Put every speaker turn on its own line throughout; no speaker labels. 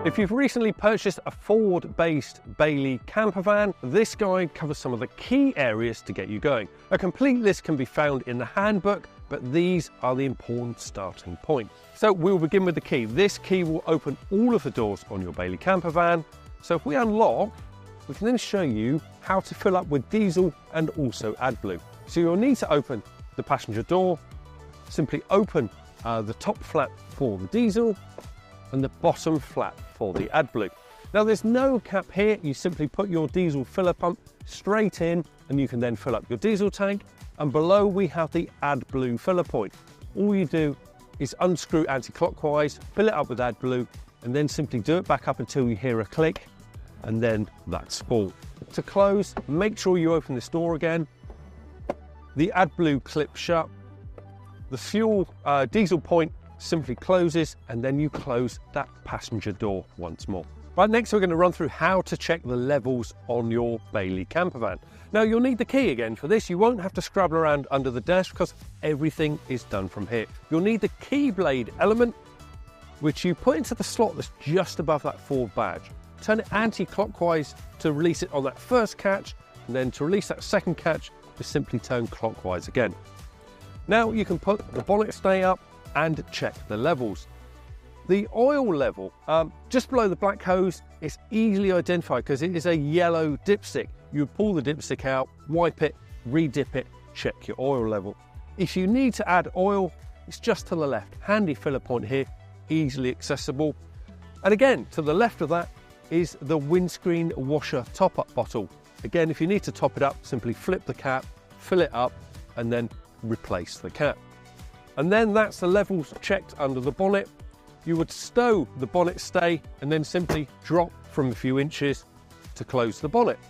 If you've recently purchased a Ford-based Bailey Campervan, this guide covers some of the key areas to get you going. A complete list can be found in the handbook, but these are the important starting points. So we'll begin with the key. This key will open all of the doors on your Bailey Campervan. So if we unlock, we can then show you how to fill up with diesel and also AdBlue. So you'll need to open the passenger door, simply open the top flap for the diesel and the bottom flap for the AdBlue. Now there's no cap here, you simply put your diesel filler pump straight in and you can then fill up your diesel tank, and below we have the AdBlue filler point. All you do is unscrew anti-clockwise, fill it up with AdBlue, and then simply do it back up until you hear a click, and then that's full. To close, make sure you open this door again, the AdBlue clips shut, the fuel diesel point simply closes, and then you close that passenger door once more. Right, next we're going to run through how to check the levels on your Bailey Campervan. Now you'll need the key again for this. You won't have to scrabble around under the dash because everything is done from here. You'll need the key blade element, which you put into the slot that's just above that Ford badge. Turn it anti-clockwise to release it on that first catch, and then to release that second catch, just simply turn clockwise again. Now you can put the bonnet stay up and check the levels. The oil level, just below the black hose, is easily identified because it is a yellow dipstick. You pull the dipstick out, wipe it, re-dip it, check your oil level. If you need to add oil, it's just to the left. Handy filler point here, easily accessible. And again, to the left of that is the windscreen washer top-up bottle. Again, if you need to top it up, simply flip the cap, fill it up, and then replace the cap. And then that's the levels checked under the bonnet. You would stow the bonnet stay and then simply drop from a few inches to close the bonnet.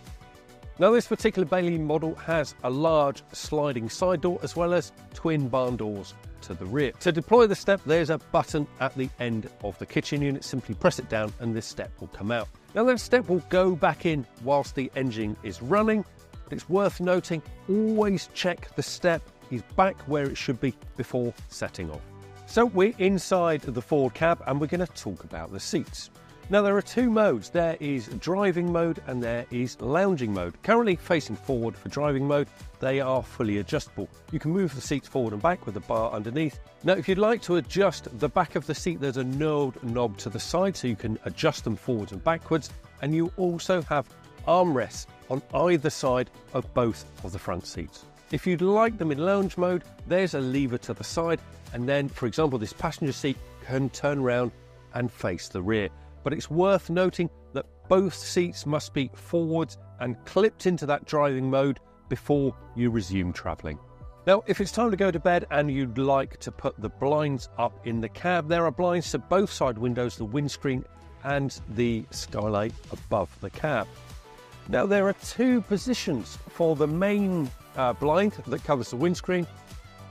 Now this particular Bailey model has a large sliding side door as well as twin barn doors to the rear. To deploy the step, there's a button at the end of the kitchen unit. Simply press it down and this step will come out. Now that step will go back in whilst the engine is running. But it's worth noting, always check the step is back where it should be before setting off. So we're inside the Ford cab and we're going to talk about the seats. Now there are two modes. There is driving mode and there is lounging mode. Currently facing forward for driving mode, they are fully adjustable. You can move the seats forward and back with the bar underneath. Now if you'd like to adjust the back of the seat, there's a knurled knob to the side so you can adjust them forwards and backwards, and you also have armrests on either side of both of the front seats. If you'd like them in lounge mode, there's a lever to the side, and then, for example, this passenger seat can turn around and face the rear. But it's worth noting that both seats must be forwards and clipped into that driving mode before you resume travelling. Now, if it's time to go to bed and you'd like to put the blinds up in the cab, there are blinds to both side windows, the windscreen and the skylight above the cab. Now, there are two positions for the main blind that covers the windscreen.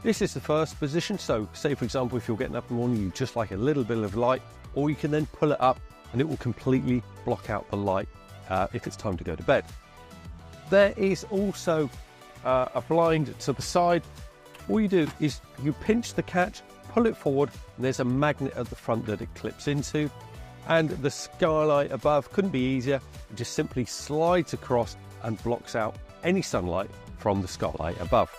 This is the first position, so say for example if you're getting up in the morning you just like a little bit of light, or you can then pull it up and it will completely block out the light if it's time to go to bed. There is also a blind to the side. All you do is you pinch the catch, pull it forward, and there's a magnet at the front that it clips into, and the skylight above couldn't be easier. It just simply slides across and blocks out any sunlight from the skylight above.